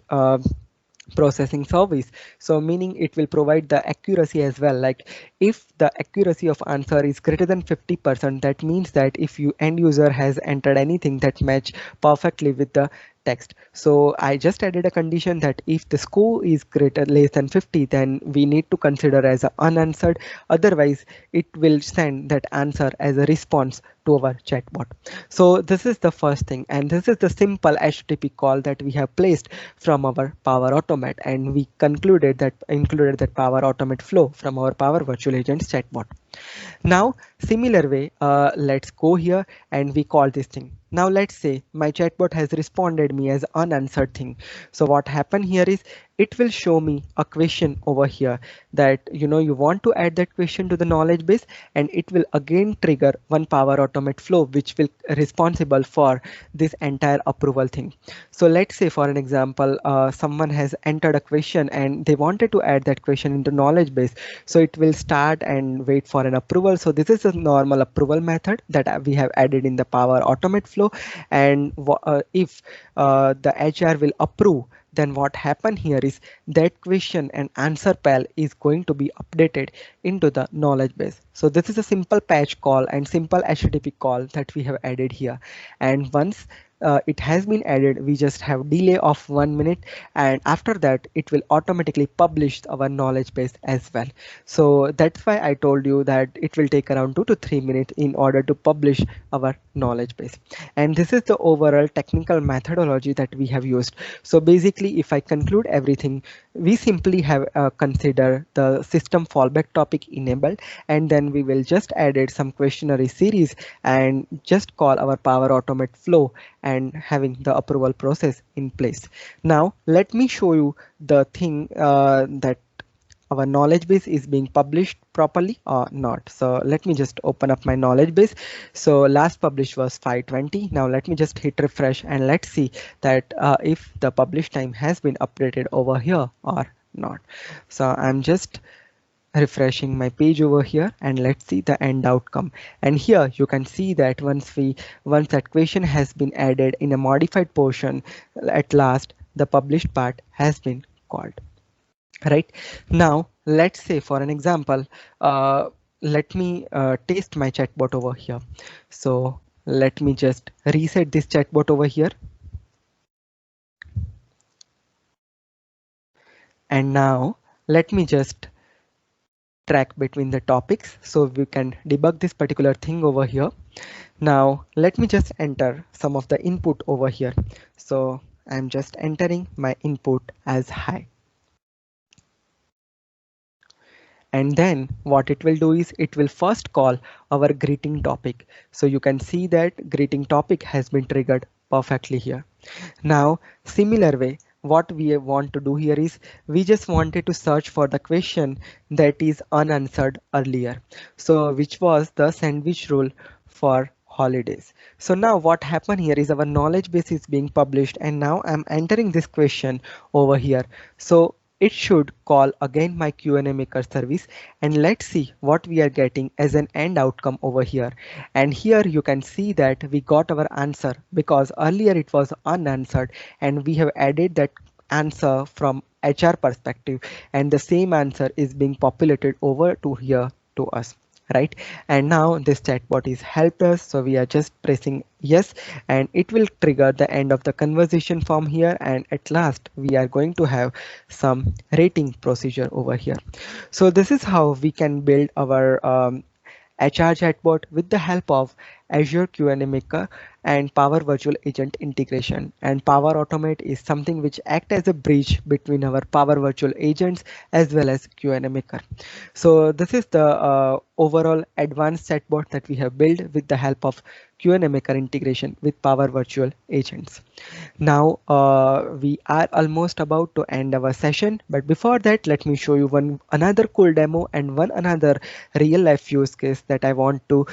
processing service, so meaning it will provide the accuracy as well. Like if the accuracy of answer is greater than 50%, that means that if you end user has entered anything that match perfectly with the text. So I just added a condition that if the score is less than 50, then we need to consider as a unanswered, otherwise it will send that answer as a response to our chatbot. So this is the first thing, and this is the simple HTTP call that we have placed from our Power Automate, and we included that Power Automate flow from our Power Virtual Agents chatbot. Now similar way, let's go here and we call this thing Now let's say my chatbot has responded me as unanswered thing. So what happened here is it will show me a question over here that you want to add that question to the knowledge base, and it will again trigger one Power Automate flow which will responsible for this entire approval thing. So let's say for an example, someone has entered a question and they wanted to add that question into knowledge base. So it will start and wait for an approval. So this is a normal approval method that we have added in the Power Automate flow. And if the HR will approve, then what happened here is that question and answer pal is going to be updated into the knowledge base. So this is a simple patch call and simple HTTP call that we have added here. And once it has been added, we just have delay of 1 minute, and after that it will automatically publish our knowledge base as well. So that's why I told you that it will take around 2 to 3 minutes in order to publish our knowledge base. And this is the overall technical methodology that we have used. So basically, if I conclude everything, we simply have consider the system fallback topic enabled, and then we will just added some questionnaire series and just call our Power Automate flow and having the approval process in place. Now let me show you the thing that our knowledge base is being published properly or not. So let me just open up my knowledge base. So last published was 5:20. Now let me just hit refresh and let's see that if the publish time has been updated over here or not. So I'm just refreshing my page over here and let's see the end outcome. And here you can see that once that question has been added in a modified portion, at last the published part has been called. Right now, let's say for an example, let me test my chatbot over here. So let me just reset this chatbot over here. And now let me just track between the topics so we can debug this particular thing over here. Now let me just enter some of the input over here. So I'm just entering my input as high. And then what it will do is it will first call our greeting topic. So you can see that greeting topic has been triggered perfectly here. Now, similar way, what we want to do here is we just wanted to search for the question that is unanswered earlier. So which was the sandwich rule for holidays. So now what happened here is our knowledge base is being published, and now I'm entering this question over here. So it should call again my Q&A maker service, and let's see what we are getting as an end outcome over here. And here you can see that we got our answer because earlier it was unanswered, and we have added that answer from HR perspective, and the same answer is being populated over to here to us. Right, and now this chatbot is helped us, so we are just pressing yes, and it will trigger the end of the conversation from here, and at last we are going to have some rating procedure over here. So this is how we can build our HR chatbot with the help of Azure Q&A Maker and Power Virtual Agent integration. And Power Automate is something which acts as a bridge between our Power Virtual Agents as well as Q&A Maker. So this is the overall advanced chatbot that we have built with the help of Q&A Maker integration with Power Virtual Agents. Now we are almost about to end our session, but before that, let me show you another cool demo and another real life use case that I want to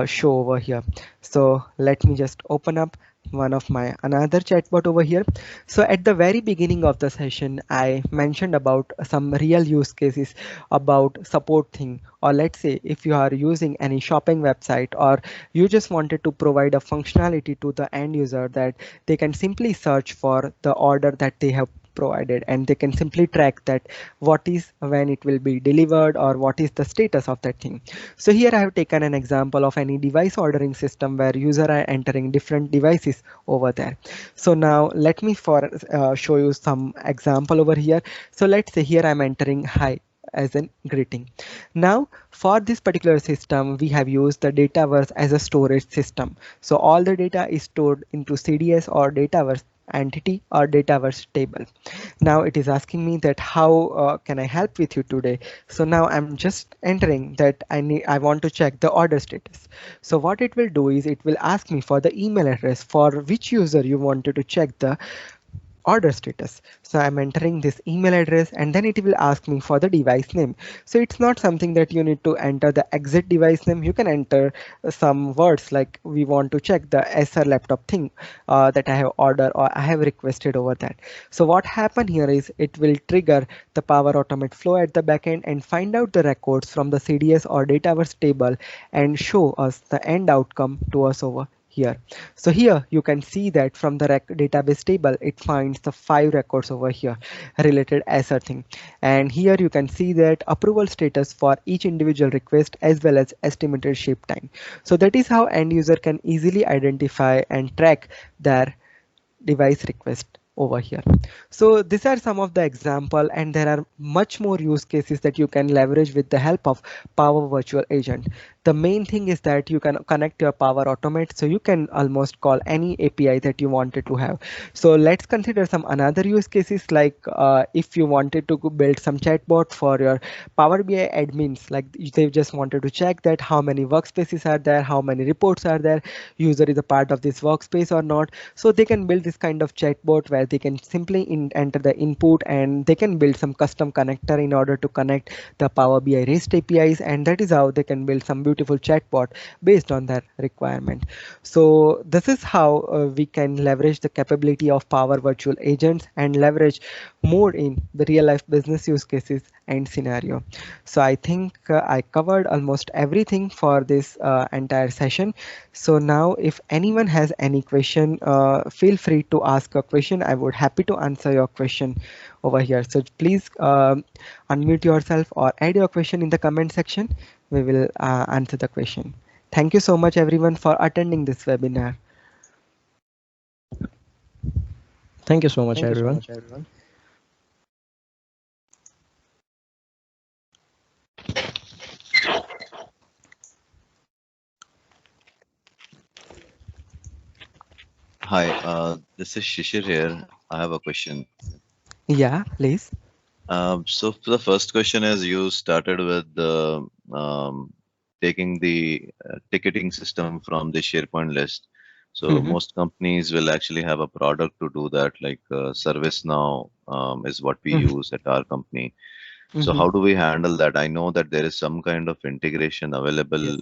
show over here. So let me just open up one of my another chatbot over here. So at the very beginning of the session, I mentioned about some real use cases about support thing, or let's say if you are using any shopping website, or you just wanted to provide a functionality to the end user that they can simply search for the order that they have provided, and they can simply track that what is when it will be delivered or what is the status of that thing. So here I have taken an example of any device ordering system where user are entering different devices over there. So now let me show you some example over here. So let's say here I'm entering hi as a greeting. Now for this particular system, we have used the Dataverse as a storage system. So all the data is stored into CDS or Dataverse entity or Dataverse table. Now it is asking me that how can I help with you today. So now I'm just entering that I want to check the order status. So what it will do is it will ask me for the email address for which user you wanted to check the order status. So I'm entering this email address and then it will ask me for the device name. So it's not something that you need to enter the exact device name. You can enter some words like we want to check the Acer laptop thing that I have ordered or I have requested over that. So what happened here is it will trigger the Power Automate flow at the backend and find out the records from the CDS or Dataverse table and show us the end outcome to us over here. So here you can see that from the database table, it finds the 5 records over here related Acer thing. And here you can see that approval status for each individual request as well as estimated ship time. So that is how end user can easily identify and track their device request over here. So these are some of the example, and there are much more use cases that you can leverage with the help of Power Virtual Agent. The main thing is that you can connect your Power Automate, so you can almost call any API that you wanted to have. So let's consider some another use cases, like if you wanted to build some chatbot for your Power BI admins, like they just wanted to check that how many workspaces are there, how many reports are there, user is a part of this workspace or not. So they can build this kind of chatbot where they can simply enter the input and they can build some custom connector in order to connect the Power BI REST APIs, and that is how they can build some beautiful chatbot based on their requirement. So this is how we can leverage the capability of Power Virtual Agents and leverage more in the real life business use cases and scenario. So I think I covered almost everything for this entire session. So now if anyone has any question, feel free to ask a question. I would happy to answer your question over here. So please unmute yourself or add your question in the comment section. We will answer the question. Thank you so much everyone for attending this webinar. Thank you so much, everyone. Hi, this is Shishir here. I have a question. Yeah, please. So the first question is, you started with the taking the ticketing system from the SharePoint list. So most companies will actually have a product to do that, like ServiceNow is what we use at our company. So how do we handle that? I know that there is some kind of integration available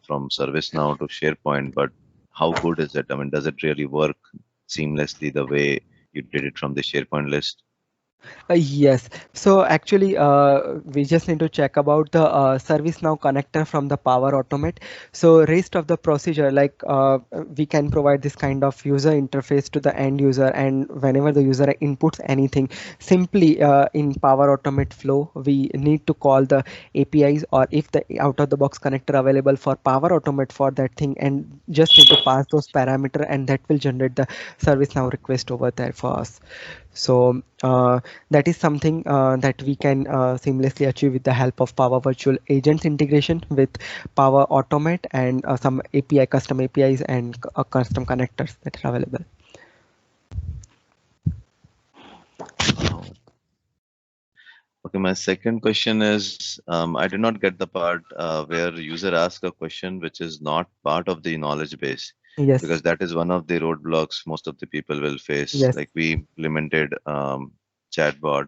from ServiceNow to SharePoint, but how good is it? I mean, does it really work seamlessly the way you did it from the SharePoint list? Yes, so actually we just need to check about the ServiceNow connector from the Power Automate. So rest of the procedure, like we can provide this kind of user interface to the end user, and whenever the user inputs anything, simply in Power Automate flow, we need to call the APIs, or if the out of the box connector available for Power Automate for that thing, and just need to pass those parameter, and that will generate the ServiceNow request over there for us. So that is something that we can seamlessly achieve with the help of Power Virtual Agents integration with Power Automate and some API, custom APIs and custom connectors that are available. Okay, my second question is, I did not get the part where user asks a question which is not part of the knowledge base. Yes. Because that is one of the roadblocks most of the people will face. Yes. Like we implemented chatbot,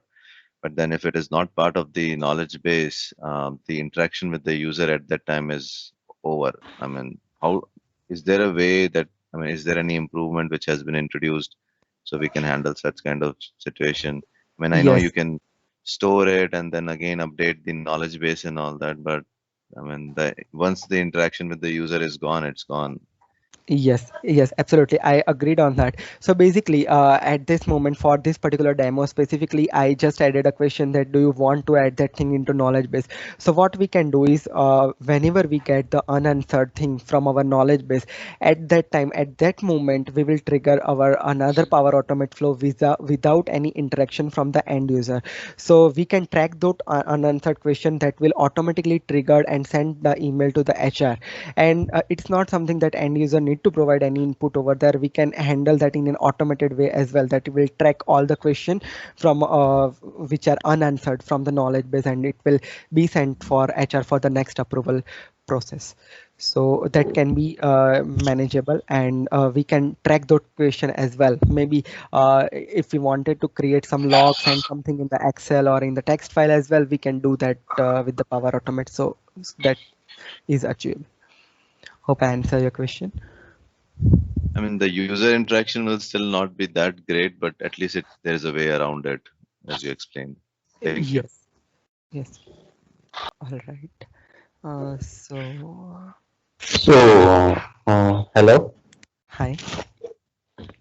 but then if it is not part of the knowledge base, the interaction with the user at that time is over. I mean, how is there a way that, I mean, is there any improvement which has been introduced so we can handle such kind of situation? I mean, I know you can store it and then again update the knowledge base and all that, but I mean, once the interaction with the user is gone, it's gone. Yes, yes, absolutely. I agreed on that. So basically, at this moment for this particular demo specifically, I just added a question that do you want to add that thing into knowledge base? So what we can do is whenever we get the unanswered thing from our knowledge base, at that time, at that moment, we will trigger our another Power Automate flow without any interaction from the end user. So we can track that unanswered question that will automatically trigger and send the email to the HR. And it's not something that end user need to provide any input over there, we can handle that in an automated way as well, that will track all the question from which are unanswered from the knowledge base, and it will be sent for HR for the next approval process. So that can be manageable, and we can track that question as well. Maybe if we wanted to create some logs and something in the Excel or in the text file as well, we can do that with the Power Automate. So that is achievable. Hope I answer your question. I mean, the user interaction will still not be that great, but at least there's a way around it, as you explained. Thank you. Yes. All right. Hello. Hi.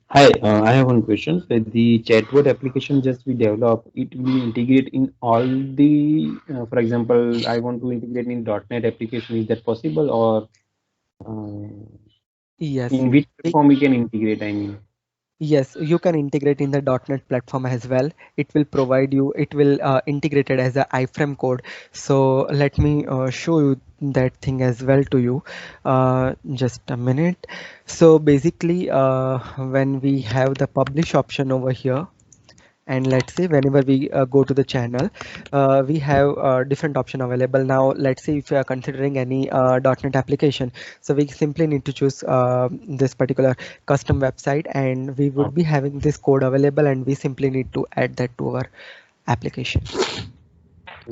Hi, I have one question. So the chatbot application just we develop, it will integrate in all the, for example, I want to integrate in .NET application. Is that possible, or Yes. in which platform we can integrate? I mean. Yes, you can integrate in the .NET platform as well. It will provide you, it will integrate it as a iframe code. So let me show you that thing as well to you. Just a minute. So basically, when we have the publish option over here, and let's say whenever we go to the channel, we have different option available. Now let's say if you are considering any .NET application, so we simply need to choose this particular custom website, and we would be having this code available, and we simply need to add that to our application.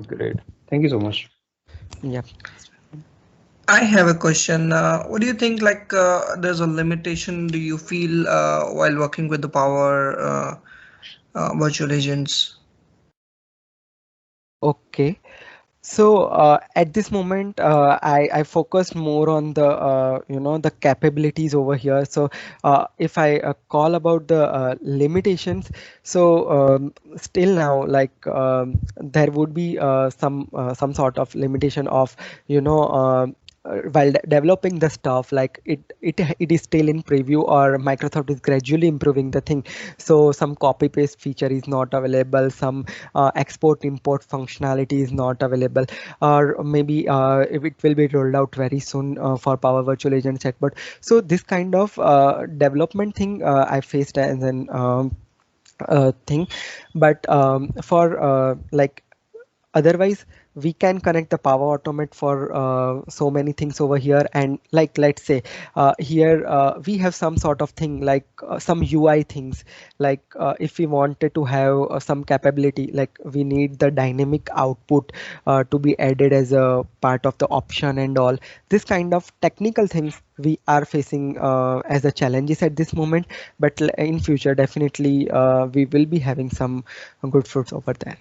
Great. Thank you so much. Yeah. I have a question. What do you think, like, there's a limitation do you feel while working with the Power virtual agents? Okay. So at this moment, I focused more on the the capabilities over here. So if I call about the limitations, so still now, like there would be some sort of limitation of while developing the stuff, like it is still in preview, or Microsoft is gradually improving the thing. So some copy paste feature is not available, some export import functionality is not available, or maybe if it will be rolled out very soon for Power Virtual Agent chatbot. So this kind of development thing I faced as an thing, but for like otherwise we can connect the Power Automate for so many things over here. And like let's say here we have some sort of thing like some UI things, like if we wanted to have some capability, like we need the dynamic output to be added as a part of the option and all. This kind of technical things we are facing as a challenges at this moment, but in future definitely we will be having some good fruits over there.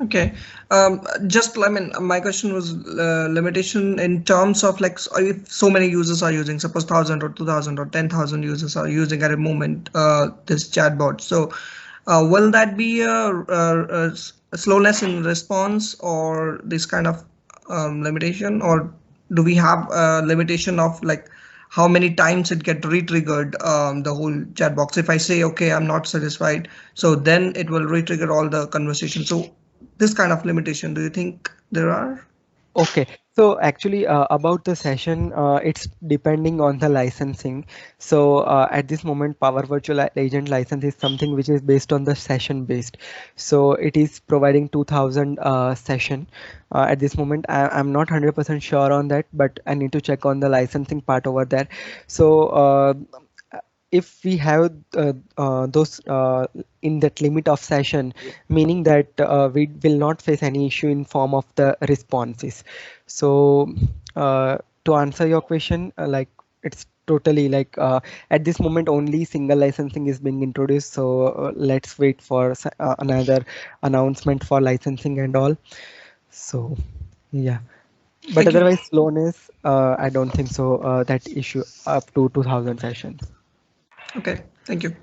Okay, just I mean, my question was limitation in terms of, like, if so many users are using, suppose 1,000 or 2,000 or 10,000 users are using at a moment this chatbot. So will that be a slowness in response or this kind of limitation, or do we have a limitation of like how many times it get re-triggered the whole chat box? If I say, okay, I'm not satisfied, so then it will re-trigger all the conversation. So this kind of limitation, do you think there are? Okay, so actually about the session, it's depending on the licensing. So at this moment, Power Virtual Agent license is something which is based on the session based. So it is providing 2000 session. At this moment, I'm not 100% sure on that, but I need to check on the licensing part over there. So if we have those in that limit of session, meaning that we will not face any issue in form of the responses. So to answer your question, like it's totally like at this moment only single licensing is being introduced. So let's wait for another announcement for licensing and all. So yeah, but Thank you. otherwise slowness, I don't think so that issue up to 2000 sessions. Okay, thank you.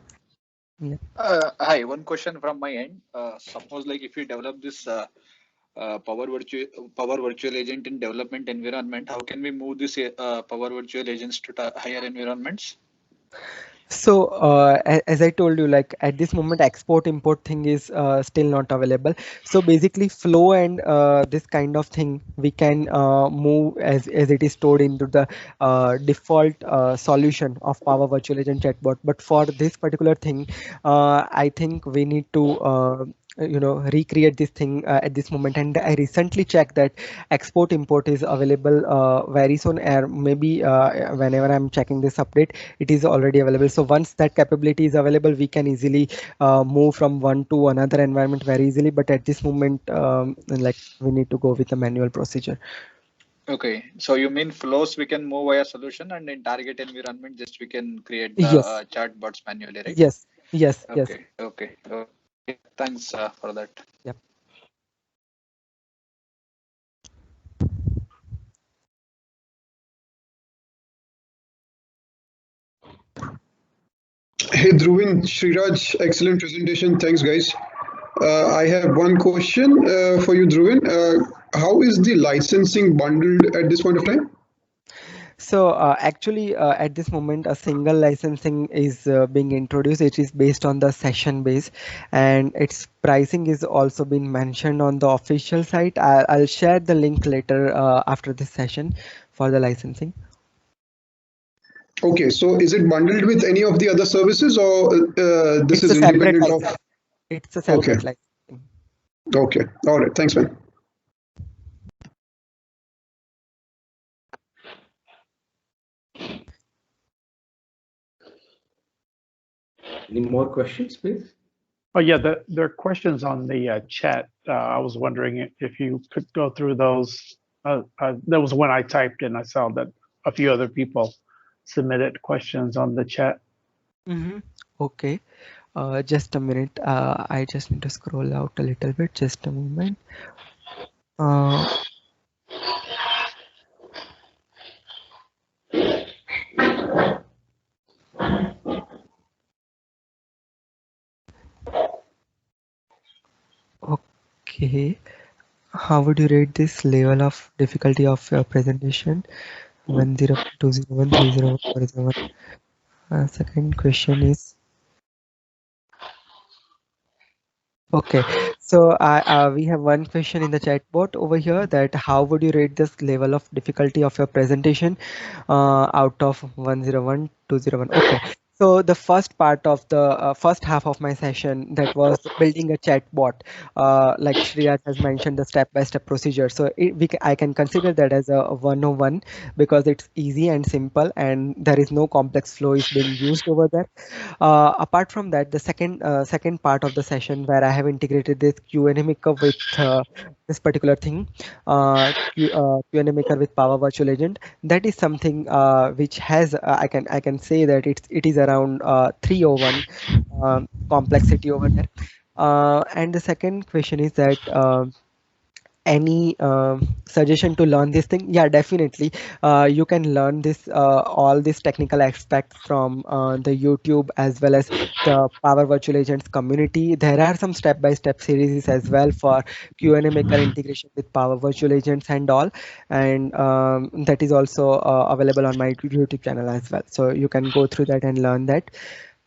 Yeah. Hi, one question from my end. Suppose like if you develop this Power Virtual Agent in development environment, how can we move this Power Virtual Agents to higher environments? So as I told you, like at this moment, export import thing is still not available. So basically, flow and this kind of thing we can move as it is stored into the default solution of Power Virtual Agent chatbot. But for this particular thing, I think we need to recreate this thing at this moment. And I recently checked that export import is available very soon, or maybe whenever I'm checking this update, it is already available. So once that capability is available, we can easily move from one to another environment very easily. But at this moment, like we need to go with the manual procedure. Okay, so you mean flows we can move via solution, and in target environment just we can create the Yes. chatbots manually, right? Yes. Yes. Okay. Yes. Okay. Okay. Thanks for that. Yep. Hey Dhruvin, Sriraj, excellent presentation. Thanks, guys. I have one question for you, Dhruvin. How is the licensing bundled at this point of time? So actually, at this moment, a single licensing is being introduced. It is based on the session base, and its pricing is also been mentioned on the official site. I'll share the link later after this session for the licensing. Okay, so is it bundled with any of the other services, or this is independent of? It's a separate licensing. Okay, all right. Thanks, man. Any more questions, please? Oh yeah, there are questions on the chat. I was wondering if you could go through those. There was one I typed and I saw that a few other people submitted questions on the chat. Mm-hmm. Okay, just a minute. I just need to scroll out a little bit. Just a moment. Okay, how would you rate this level of difficulty of your presentation? 10201301401. Second question is, okay, so we have one question in the chat bot over here, that how would you rate this level of difficulty of your presentation out of 101, 201? Okay. So the first part of the first half of my session, that was building a chat bot, like Shriyat has mentioned, the step-by-step procedure. So I can consider that as a 101 because it's easy and simple, and there is no complex flow is being used over there. Apart from that, the second part of the session, where I have integrated this Q&A maker with this particular thing, Q&A maker with Power Virtual Agent, that is something which has I can say that it is around 301 complexity over there. And the second question is that any suggestion to learn this thing? Yeah, definitely. You can learn this all these technical aspects from the YouTube as well as the Power Virtual Agents community. There are some step-by-step series as well for Q&A maker integration with Power Virtual Agents and all, and that is also available on my YouTube channel as well. So you can go through that and learn that.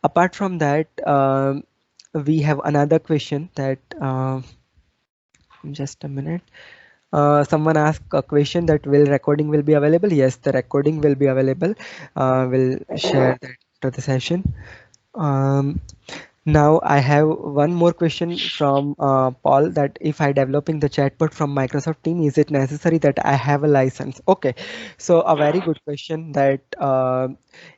Apart from that, we have another question that just a minute. Someone asked a question that recording will be available. Yes, the recording will be available. We'll share that after the session. Now I have one more question from Paul, that if I developing the chatbot from Microsoft Teams, is it necessary that I have a license? Okay, so a very good question, that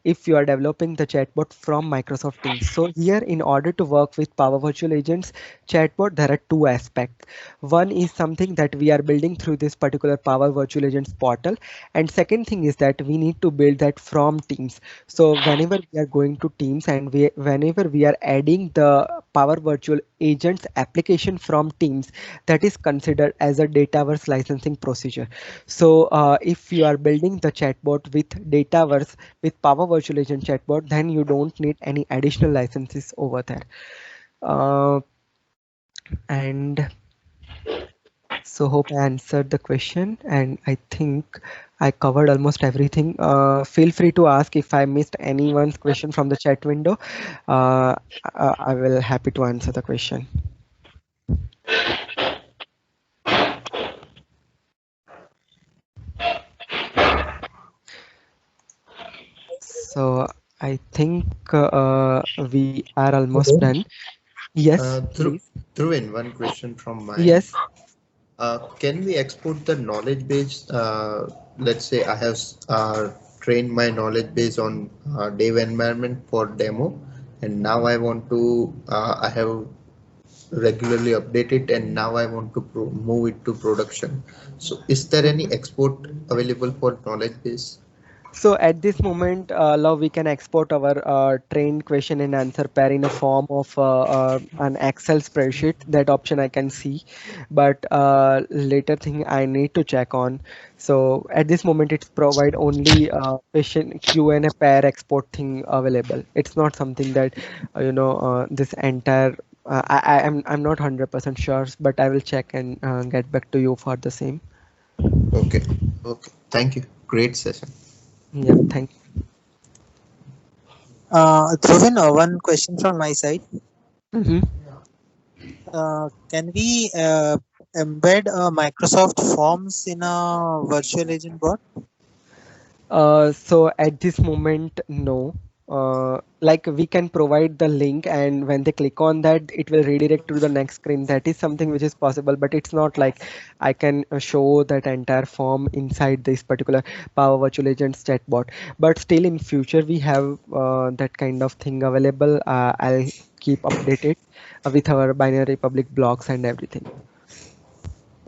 if you are developing the chatbot from Microsoft Teams. So here, in order to work with Power Virtual Agents chatbot, there are two aspects. One is something that we are building through this particular Power Virtual Agents portal, and second thing is that we need to build that from Teams. So whenever we are going to Teams and whenever we are adding the Power Virtual Agents application from Teams, that is considered as a Dataverse licensing procedure. So if you are building the chatbot with Dataverse with Power Virtual Agent chatbot, then you don't need any additional licenses over there. And So hope I answered the question, and I think I covered almost everything. Feel free to ask if I missed anyone's question from the chat window. I will happy to answer the question. So I think we are almost done. Yes, please. Dhruvin, one question from my Yes. Can we export the knowledge base? Let's say I have trained my knowledge base on dev environment for demo, and now I want to, I have regularly update it, and now I want to move it to production. So is there any export available for knowledge base? So at this moment, now we can export our trained question and answer pair in a form of an Excel spreadsheet. That option I can see, but later thing I need to check on. So at this moment, it's provide only question Q and a pair export thing available. It's not something that this entire. I'm not 100% sure, but I will check and get back to you for the same. Okay. Okay. Thank you. Great session. Yeah. Thank you. Dhruvin, one question from my side. Mm-hmm. Can we embed Microsoft Forms in a virtual agent bot? So at this moment, no. Like we can provide the link, and when they click on that, it will redirect to the next screen. That is something which is possible, but it's not like I can show that entire form inside this particular Power Virtual Agents chatbot. But still, in future, we have that kind of thing available. I'll keep updated with our binary public blocks and everything.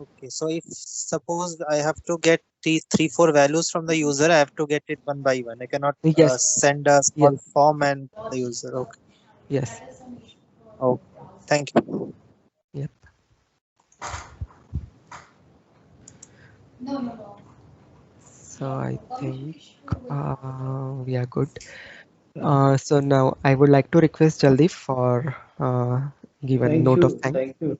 Okay, so if suppose I have to get these 3-4 values from the user, I have to get it one by one. I cannot send a small form and the user. Okay. Yes. Oh, thank you. Yep. So I think we are good. So now I would like to request Jaldeep for give a note of thanks. Thank you.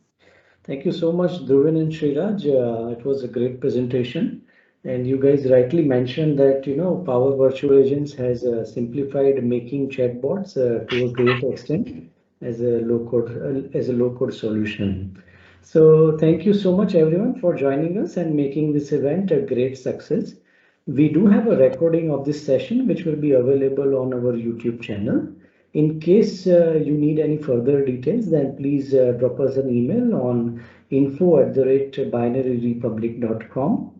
Thank you so much, Dhruvin and Sriraj. It was a great presentation. And you guys rightly mentioned that, Power Virtual Agents has simplified making chatbots to a great extent as a low-code solution. So thank you so much, everyone, for joining us and making this event a great success. We do have a recording of this session, which will be available on our YouTube channel. In case you need any further details, then please drop us an email on info@binaryrepublic.com.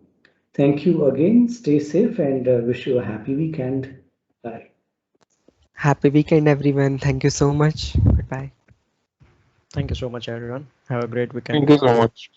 Thank you again. Stay safe and wish you a happy weekend. Bye. Happy weekend, everyone. Thank you so much. Goodbye. Thank you so much, everyone. Have a great weekend. Thank you so much.